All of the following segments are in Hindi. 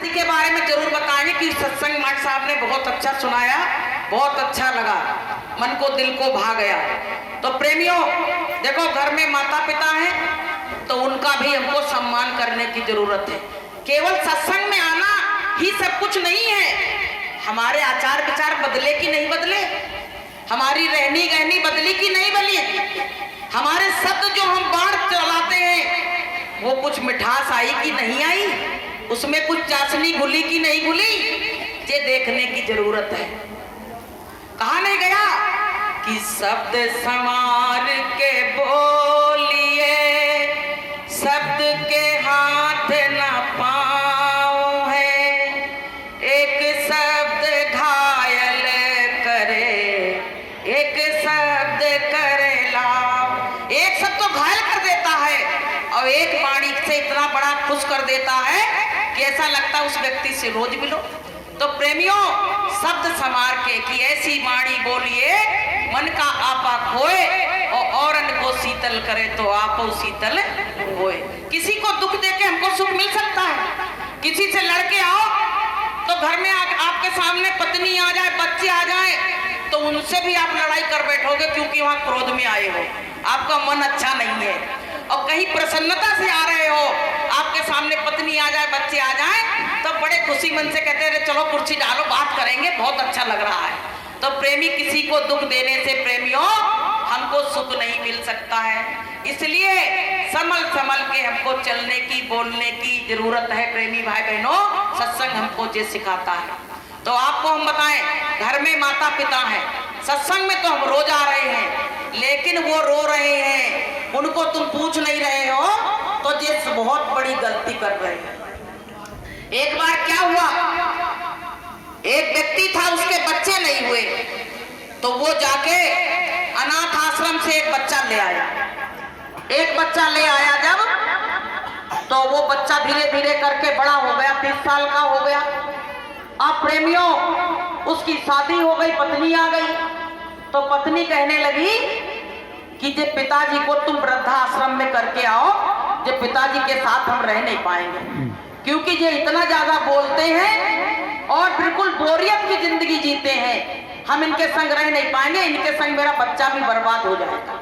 के बारे में जरूर बताएंगे कि सत्संग माट साहब ने बहुत अच्छा सुनाया, बहुत अच्छा लगा, मन को दिल को भा गया। तो प्रेमियों देखो, घर में माता पिता हैं तो उनका भी हमको सम्मान करने की जरूरत है। केवल सत्संग में आना ही सब कुछ नहीं है। हमारे आचार विचार बदले कि नहीं बदले, हमारी रहनी गहनी बदली कि नहीं बदली, हमारे शब्द जो हम बाढ़ चलाते हैं वो कुछ मिठास आई कि नहीं आई, उसमें कुछ चाशनी घुली कि नहीं घुली, ये देखने की जरूरत है। कहा नहीं गया कि शब्द संवार के बोलिए, शब्द के हाथ न पाँव है, एक शब्द घायल करे, एक शब्द करे लाभ। एक शब्द तो घायल कर देता है और एक वाणी से इतना बड़ा खुश कर देता है कि ऐसा लगता है उस व्यक्ति से रोज मिलो। तो प्रेमियों शब्द संवार के कि ऐसी वाणी बोलिए मन का आपा खोए और औरन को शीतल करे तो आपो शीतल होए। किसी को दुख देके हमको सुख मिल सकता है। किसी से लड़के आओ तो घर में आपके सामने पत्नी आ जाए, बच्चे आ जाए तो उनसे भी आप लड़ाई कर बैठोगे क्योंकि वहां क्रोध में आए हो, आपका मन अच्छा नहीं है। और कहीं प्रसन्नता से आ रहे हो, आपके सामने पत्नी आ जाए, बच्चे आ जाए तो बड़े खुशी मन से कहते हैं चलो कुर्सी डालो बात करेंगे, बहुत अच्छा लग रहा है। तो प्रेमी किसी को दुख देने से प्रेमियों हमको सुख नहीं मिल सकता है। इसलिए संभल संभल के हमको चलने की बोलने की जरूरत है। प्रेमी भाई बहनों सत्संग हमको ये सिखाता है। तो आपको हम बताएं, घर में माता पिता हैं, सत्संग में तो हम रोज आ रहे हैं लेकिन वो रो रहे हैं, उनको तुम पूछ नहीं रहे हो तो ये बहुत बड़ी गलती कर रहे हैं। एक बार क्या हुआ, एक व्यक्ति था उसके बच्चे नहीं हुए तो वो जाके अनाथ आश्रम से एक बच्चा ले आया। एक बच्चा ले आया जब तो वो बच्चा धीरे धीरे करके बड़ा हो गया, 30 साल का हो गया। अब प्रेमियों उसकी शादी हो गई, पत्नी आ गई तो पत्नी कहने लगी कि जे पिताजी को तुम वृद्धाश्रम में करके आओ, जे पिताजी के साथ हम रह नहीं पाएंगे क्योंकि ये इतना ज्यादा बोलते हैं और बिल्कुल बोरियत की जिंदगी जीते हैं, हम इनके संग रह नहीं पाएंगे, इनके संग मेरा बच्चा भी बर्बाद हो जाएगा।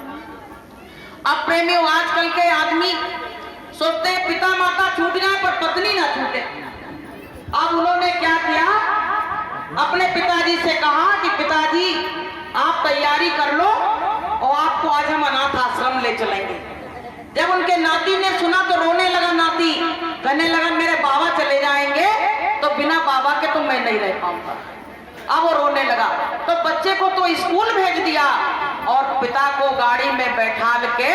अब प्रेमियों आजकल के आदमी सोचते हैं पिता माता छूट जाए पर पत्नी ना छूटे। अब उन्होंने क्या किया, अपने पिताजी से कहा कि पिताजी आप तैयारी कर लो और आपको आज हम अनाथ आश्रम ले चलेंगे। जब उनके नाती ने सुना तो रोने लगा नाती, कहने लगा मेरे बाबा चले जाएंगे तो बिना बाबा के तो मैं नहीं रह पाऊंगा। अब वो रोने लगा तो बच्चे को तो स्कूल भेज दिया और पिता को गाड़ी में बैठा के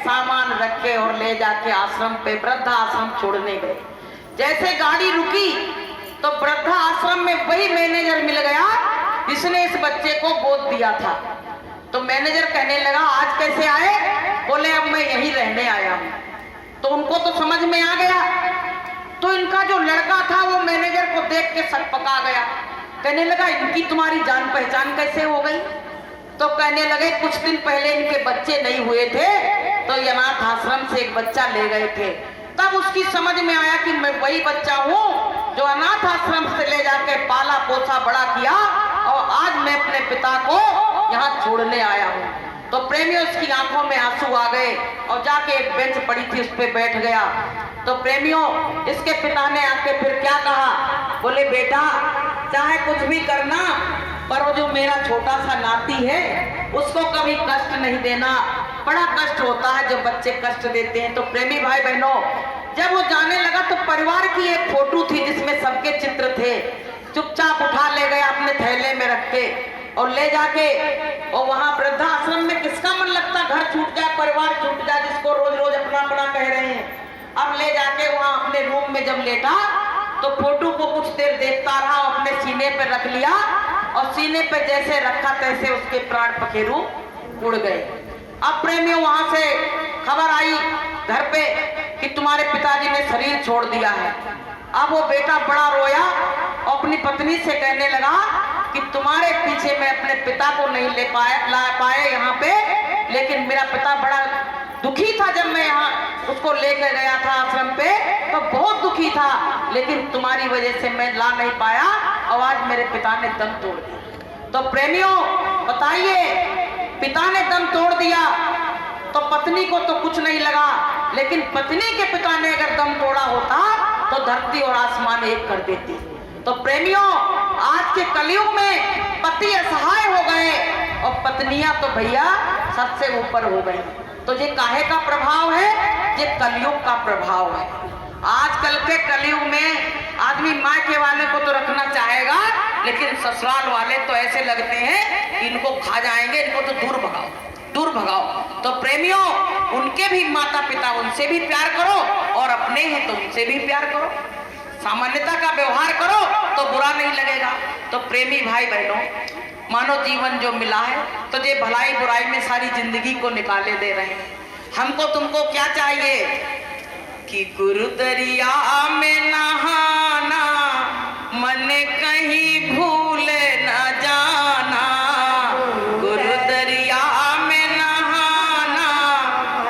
सामान रख के और ले जाके आश्रम पे वृद्धा आश्रम छोड़ने गए। जैसे गाड़ी रुकी तो वृद्धा आश्रम में वही मैनेजर मिल गया जिसने इस बच्चे को गोद दिया था। तो मैनेजर कहने लगा आज कैसे आए, बोले अब मैं यहीं रहने आया हूं। तो उनको तो समझ में आ गया। तो इनका जो लड़का था वो मैनेजर को देख के सर पका गया, कहने लगा इनकी तुम्हारी जान पहचान कैसे हो गई। तो कहने लगे कुछ दिन पहले इनके बच्चे नहीं हुए थे तो ये अनाथ आश्रम से एक बच्चा ले गए थे। तब उसकी समझ में आया कि मैं वही बच्चा हूँ जो अनाथ आश्रम से ले जाके पाला पोसा बड़ा किया और आज मैं अपने पिता को यहाँ छोड़ने आया हूँ। तो प्रेमियों इसकी आंखों में आंसू आ गए और जाके एक बेंच पड़ी थी उस पे बैठ गया। तो प्रेमियों इसके पिता ने आके फिर क्या कहा, बोले बेटा चाहे कुछ भी करना पर वो जो मेरा छोटा सा नाती है उसको कभी कष्ट नहीं देना। बड़ा कष्ट होता है जब बच्चे कष्ट देते हैं। तो प्रेमी भाई बहनों जब वो जाने लगा तो परिवार की एक फोटो थी जिसमें सबके चित्र थे। चुपचाप उठा ले गया अपने थैले में रख के और ले जाके और वहां वृद्धाश्रम में किसका मन लगता, घर छूट जाए परिवार छूट जाए जिसको रोज रोज अपना अपना कह रहे हैं। अब ले जाके वहां अपने रूम में जब लेटा तो फोटो को कुछ देर देखता रहा, अपने सीने पे रख लिया और सीने पे जैसे रखा तैसे उसके प्राण पखेरु उड़ गए। अब प्रेमियों वहां से खबर आई घर पे कि तुम्हारे पिताजी ने शरीर छोड़ दिया है। अब वो बेटा बड़ा रोया और अपनी पत्नी से कहने लगा कि तुम्हारे पीछे मैं अपने पिता को नहीं ला पाए यहाँ पे, लेकिन मेरा पिता बड़ा दुखी था जब मैं यहाँ उसको लेकर गया था आश्रम पे, तो बहुत दुखी था, लेकिन तुम्हारी वजह से मैं ला नहीं पाया और आज मेरे पिता ने दम तोड़ दिया। तो प्रेमियों बताइए, पिता ने दम तोड़ दिया तो पत्नी को तो कुछ नहीं लगा, लेकिन पत्नी के पिता ने अगर दम तोड़ा होता तो धरती और आसमान एक कर देती। तो प्रेमियों आज के कलयुग में पति असहाय हो गए और पत्नियां तो भैया सबसे ऊपर हो गई। तो ये काहे का प्रभाव है? ये कलयुग का प्रभाव है। आजकल के कलयुग में आदमी मायके वाले को तो रखना चाहेगा, लेकिन ससुराल वाले तो ऐसे लगते हैं कि इनको खा जाएंगे, इनको तो दूर भगाओ, दूर भगाओ। तो प्रेमियों उनके भी माता पिता, उनसे भी प्यार करो, और अपने हैं तो उनसे भी प्यार करो, सामान्यता का व्यवहार करो तो बुरा नहीं लगेगा। तो प्रेमी भाई बहनों, मानव जीवन जो मिला है तो ये भलाई बुराई में सारी जिंदगी को निकाले दे रहे हैं। हमको तुमको क्या चाहिए कि गुरु दरिया में नहाना, मन कहीं भूल न जाना। गुरु दरिया में नहाना,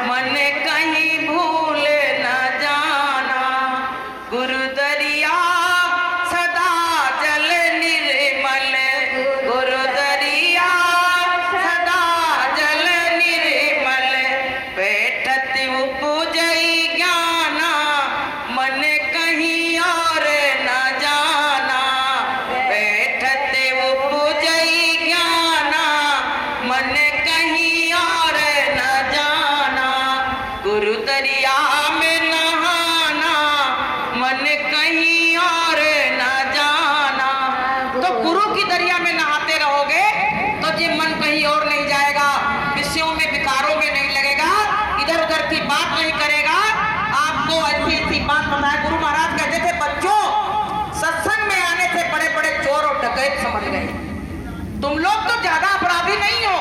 मन कहीं भूल न जाना। गुरु दरिया सदा जल निर्मल, गुरु दरिया सदा जल निर्मल। बैठत उपजई ज्ञाना, मन कहीं और न जाना। बैठत उपजई ज्ञाना, मन कहीं और न जाना। गुरु दरिया में नहाना, मन कहीं और न जाना। तो गुरु की दरिया में नहाते रहोगे तो जी मन कहीं और नहीं जाएगा, विषयों में विकारों में नहीं लगेगा, इधर उधर की बात नहीं करेगा। आपको ऐसी ऐसी बात बताया गुरु महाराज कहते थे, बच्चों सत्संग में आने से बड़े बड़े चोर और डकैत समझ गए। तुम लोग तो ज्यादा अपराधी नहीं हो,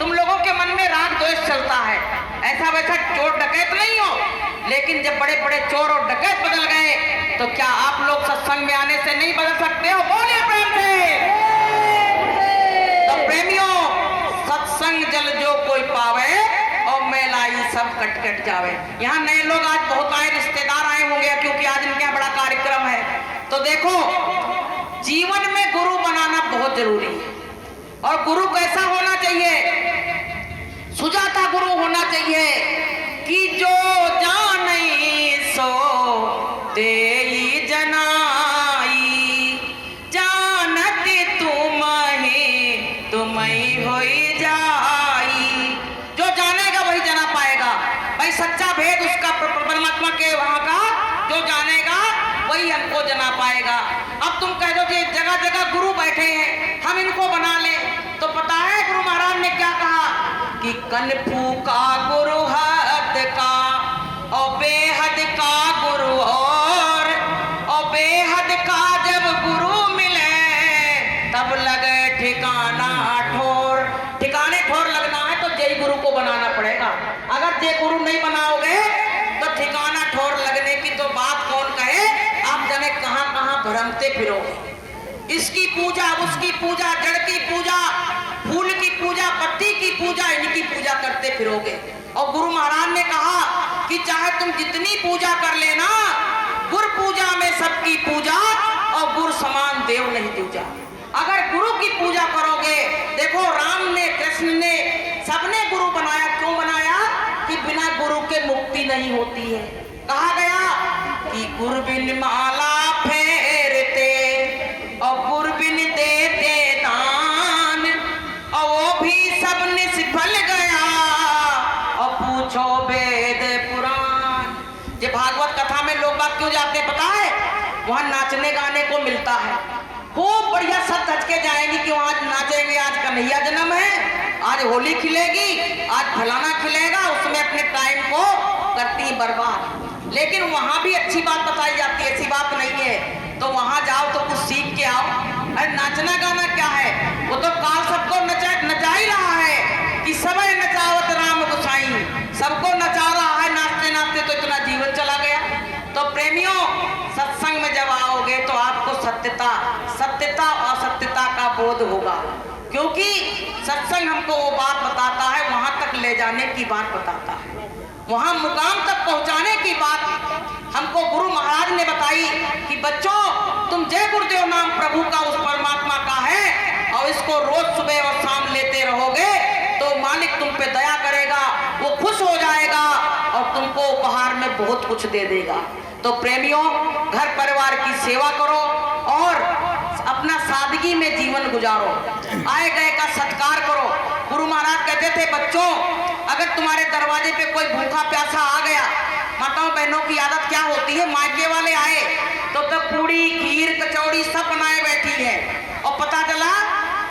तुम लोगों के मन में राग द्वेष चलता है, ऐसा वैसा चोर डकैत नहीं हो। लेकिन जब बड़े बड़े चोर और डकैत बदल गए तो क्या आप लोग सत्संग में आने से नहीं बदल सकते हो? बोलिए प्रेम से। तो प्रेमियों सत्संग जल जो कोई पावे और मैलाई सब कट कट जावे। यहाँ नए लोग आज बहुत आए, रिश्तेदार आए होंगे क्योंकि आज इनके यहाँ बड़ा कार्यक्रम है। तो देखो जीवन में गुरु बनाना बहुत जरूरी है, और गुरु कैसा होना चाहिए? सुजाता गुरु होना चाहिए कि जो जाने सो तेई जनाई, जानत तुम ही होई जाई। जो जानेगा वही जना पाएगा। भाई सच्चा भेद उसका परमात्मा के वहां का जो जानेगा वही हमको जना पाएगा। अब तुम कह दो कि जगह जगह गुरु बैठे हैं, हम इनको बना ले, तो पता है गुरु महाराज ने क्या कहा कि कनफू का गुरु हद का और बेहद का गुरु, और बेहद का जब गुरु मिले तब लगे ठिकाना ठोर। ठिकाने ठोर लगना है तो जय गुरु को बनाना पड़ेगा। अगर जय गुरु नहीं बनाओगे तो ठिकाना ठोर लगने की तो बात कौन कहे। आप जाने कहां कहां भ्रमते फिरोगे। इसकी पूजा, उसकी पूजा, जड़ की पूजा, फूल की पूजा, पत्ती की पूजा, इनकी पूजा करते फिरोगे। और गुरु महाराज ने कहा कि चाहे तुम जितनी पूजा कर लेना, गुरु पूजा में सबकी पूजा, और गुरु समान देव नहीं पूजा। अगर गुरु की पूजा करोगे, देखो राम ने, कृष्ण ने, सबने गुरु बनाया। क्यों बनाया? कि बिना गुरु के मुक्ति नहीं होती है। कहा गया कि गुरु बिन माला फेरते और गुरु बिन देते दान, और वो भी सब निष्फल गया और पूछो वेद पुराण। ये भागवत कथा में लोग बात क्यों जाते हैं पता है? वहां नाचने गाने को मिलता है, खूब बढ़िया सब धज के जाएंगी कि आज नाचेंगे, आज कन्हैया जन्म है, आज होली खिलेगी, आज फलाना खिलेगा, उसमें अपने टाइम को करती बर्बाद। लेकिन वहां भी अच्छी बात बताई जाती है, ऐसी बात नहीं है। तो वहां जाओ तो कुछ सीख के आओ। अरे नाचना गाना क्या है? वो तो काल सबको नचा ही रहा है कि सबे नचावत राम गोसाई, सबको नचा रहा है नाचते नाचते, तो इतना जीवन चला गया। तो प्रेमियों सत्संग में जब आओगे तो आपको सत्यता और असत्यता का बोध होगा, क्योंकि सत्संग हमको वो बात बताता है, वहां तक ले जाने की बात बताता है। वहां मुकाम तक पहुंचाने की बात हमको गुरु महाराज ने बताई कि बच्चों, तुम जय गुरुदेव नाम प्रभु का, उस परमात्मा का है, और इसको रोज सुबह और शाम लेते रहोगे तो मालिक तुम पे दया करेगा, वो खुश हो जाएगा और तुमको उपहार में बहुत कुछ दे देगा। तो प्रेमियों, घर परिवार की सेवा करो और अपना सादगी में जीवन गुजारो, आए गए का सत्कार करो। गुरु महाराज कहते थे, बच्चों, अगर तुम्हारे दरवाजे पे कोई भूखा प्यासा आ गया, माताओं बहनों की आदत क्या होती है, मायके वाले आए तो तब पूड़ी खीर कचौड़ी सब बनाए बैठी है, और पता चला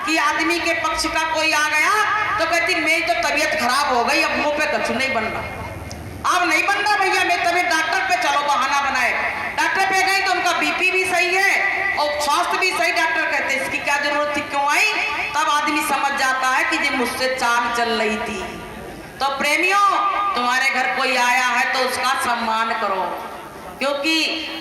कि आदमी के पक्ष का कोई आ गया तो कहती मेरी तो तबीयत खराब हो गई, अब मुंह पे कछु नहीं बन रहा, अब नहीं बन रहा भैया, मेरी तबीयत, डॉक्टर पे चलो, बहाना बनाए। डॉक्टर पे गई तो उनका बीपी भी सही है और स्वास्थ्य भी सही, डॉक्टर कहते इसकी क्या जरूरत थी, क्यों आई? तब आदमी समझ जाता है कि जी मुझसे चाल चल रही थी। तो प्रेमियों, तुम्हारे घर कोई आया है तो उसका सम्मान करो, क्योंकि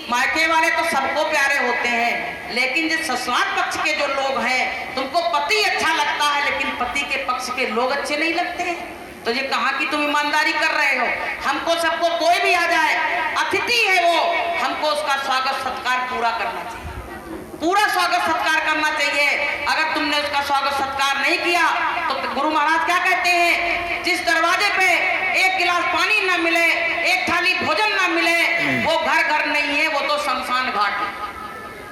मायके वाले तो सबको प्यारे होते हैं, लेकिन जो ससुराल पक्ष के जो लोग हैं, तुमको पति अच्छा लगता है लेकिन पति के पक्ष के लोग अच्छे नहीं लगते हैं, तो ये कहाँ की तुम ईमानदारी कर रहे हो? हमको सबको कोई भी आ जाए, अतिथि है वो, हमको उसका स्वागत सत्कार पूरा करना चाहिए, पूरा स्वागत सत्कार करना चाहिए। अगर तुमने उसका स्वागत सत्कार नहीं किया तो गुरु महाराज क्या कहते हैं, जिस दरवाजे पे एक गिलास पानी ना मिले, एक थाली भोजन ना मिले, वो घर नहीं है, वो तो शमशान घाट है।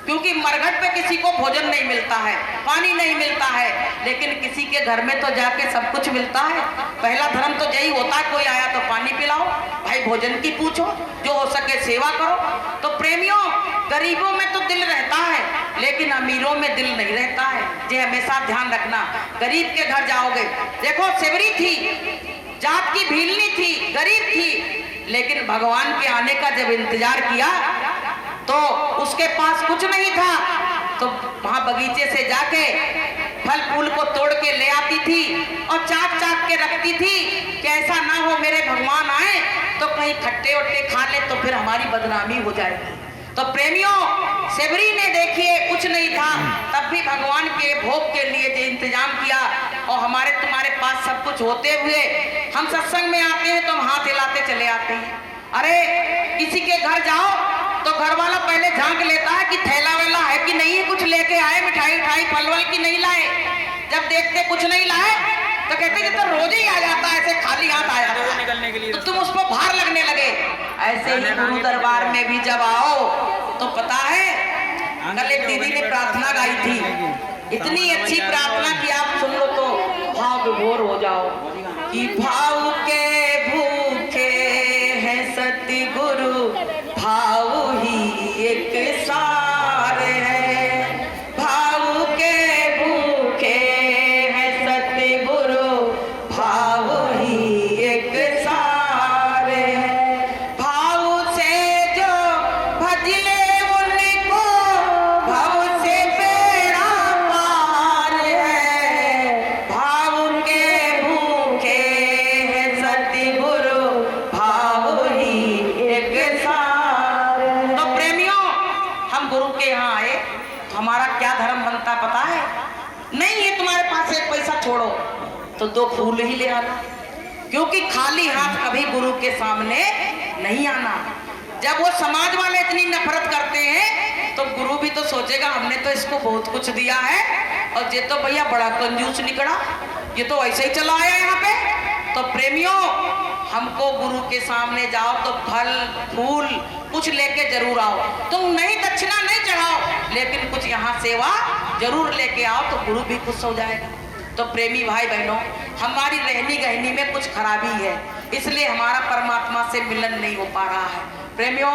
क्योंकि मरघट पे किसी को भोजन नहीं मिलता है, पानी नहीं मिलता है, लेकिन किसी के घर में तो जाके सब कुछ मिलता है। पहला धर्म तो यही होता है, कोई आया तो पानी पिलाओ, भाई भोजन की पूछो, जो हो सके सेवा करो। तो प्रेमियों, गरीबों में तो दिल रहता है लेकिन अमीरों में दिल नहीं रहता है, ये हमेशा ध्यान रखना। गरीब के घर जाओगे, देखो सिवरी थी, जात की भीलनी थी, गरीब थी, लेकिन भगवान के आने का जब इंतजार किया तो उसके पास कुछ नहीं था, तो वहां बगीचे से जाके फल फूल को तोड़ के ले आती थी और चाट चाट के रखती थी कि ऐसा ना हो मेरे भगवान आए तो कहीं खट्टे वट्टे खा ले तो फिर हमारी बदनामी हो जाएगी। तो प्रेमियों, सेवरी ने देखिए कुछ नहीं था, तब भी भगवान के भोग के लिए जो इंतजाम किया, और हमारे तुम्हारे पास सब कुछ होते हुए हम सत्संग में आते हैं तो हम हाथ हिलाते चले आते हैं। अरे किसी के घर जाओ तो घर वाला पहले झांक लेता है कि थैला वेला है कि नहीं है, कुछ लेके आए, मिठाई उठाई फल वल की नहीं लाए। जब देखते कुछ नहीं लाए तो कहते कि तो रोज ही आ जाता है, ऐसे खाली हाथ आया निकलने के लिए, तो तुम उसको भार लगने लगे। ऐसे ही गुरु दरबार में भी जब आओ तो पता है, कल एक दीदी ने प्रार्थना गाई थी, इतनी अच्छी प्रार्थना कि आप सुन लो तो भाव विभोर हो जाओ कि भाव के भूखे हैं सतगुरु, भाव ही एक सार है, भाव के भूखे हैं सतगुरु, भाव ही एक सार है, भाव से जो भज ले उनको, भाव से बेड़ा पार है, भाव के भूखे हैं सतगुरु, भाव ही एक सार। तो प्रेमियों, हम गुरु के यहाँ आए, हमारा क्या धर्म बनता पता है? नहीं है तुम्हारे पास एक पैसा, छोड़ो तो 2 फूल ही ले आना, क्योंकि खाली हाथ कभी गुरु के सामने नहीं आना। जब वो समाज वाले इतनी नफरत करते हैं तो गुरु भी तो सोचेगा हमने तो इसको बहुत कुछ दिया है और ये तो भैया बड़ा कंजूस निकला, ये तो ऐसे ही चला आया यहाँ पे। तो प्रेमियों, हमको गुरु के सामने जाओ तो फल फूल कुछ लेके जरूर आओ, तुम नहीं दक्षिणा नहीं चढ़ाओ लेकिन कुछ यहाँ सेवा जरूर लेके आओ तो गुरु भी खुश हो जाएगा। तो प्रेमी भाई बहनों, हमारी रहनी गहनी में कुछ खराबी है, इसलिए हमारा परमात्मा से मिलन नहीं हो पा रहा है। प्रेमियों,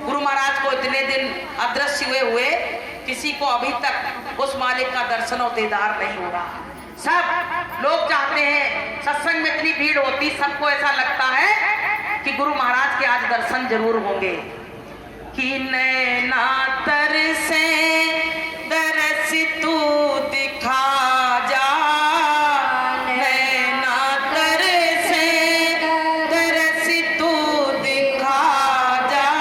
गुरु महाराज को इतने दिन अदृश्य हुए किसी को अभी तक उस मालिक का दर्शन और दीदार नहीं हो रहा। सब लोग चाहते हैं, सत्संग में इतनी भीड़ होती, सबको ऐसा लगता है कि गुरु महाराज के आज दर्शन जरूर होंगे। कि नैना तरसे दरस तू दिखा जा, नैना तरसे दरस तू दिखा जा,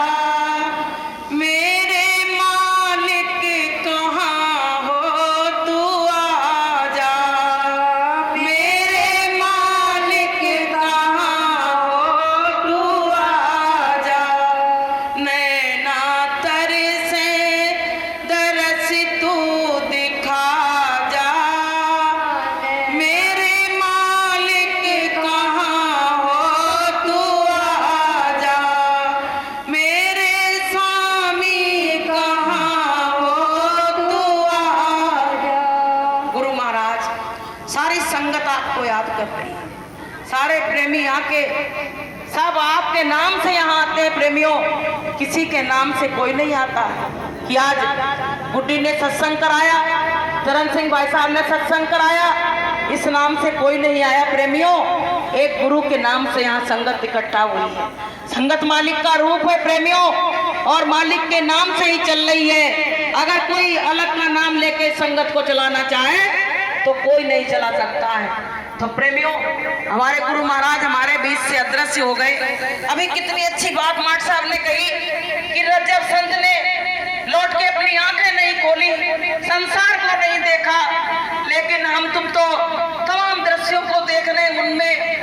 मेरे मालिक कहाँ हो तू आ जा, मेरे मालिक कहाँ हो याद कर रही है। सारे प्रेमी आके सब आपके नाम से यहाँ आते हैं प्रेमियों, किसी के नाम से कोई नहीं आता। कि आज गुड्डी ने सत्संग कराया, चरण सिंह भाई साहब ने सत्संग कराया, इस नाम से कोई नहीं आया प्रेमियों। एक गुरु के नाम से यहाँ संगत इकट्ठा हुई है। संगत मालिक का रूप है प्रेमियों, और मालिक के नाम से ही चल रही है। अगर कोई अलग का नाम लेके संगत को चलाना चाहे तो कोई नहीं चला सकता है। तो प्रेमियों, हमारे गुरु महाराज हमारे बीच से अदृश्य हो गए। अभी कितनी अच्छी बात माट साहब ने कही कि रज्जब संत ने लौट के अपनी आंखें नहीं खोली, संसार को नहीं देखा, लेकिन हम तुम तो तमाम दृश्यों को देख रहे हैं, उनमें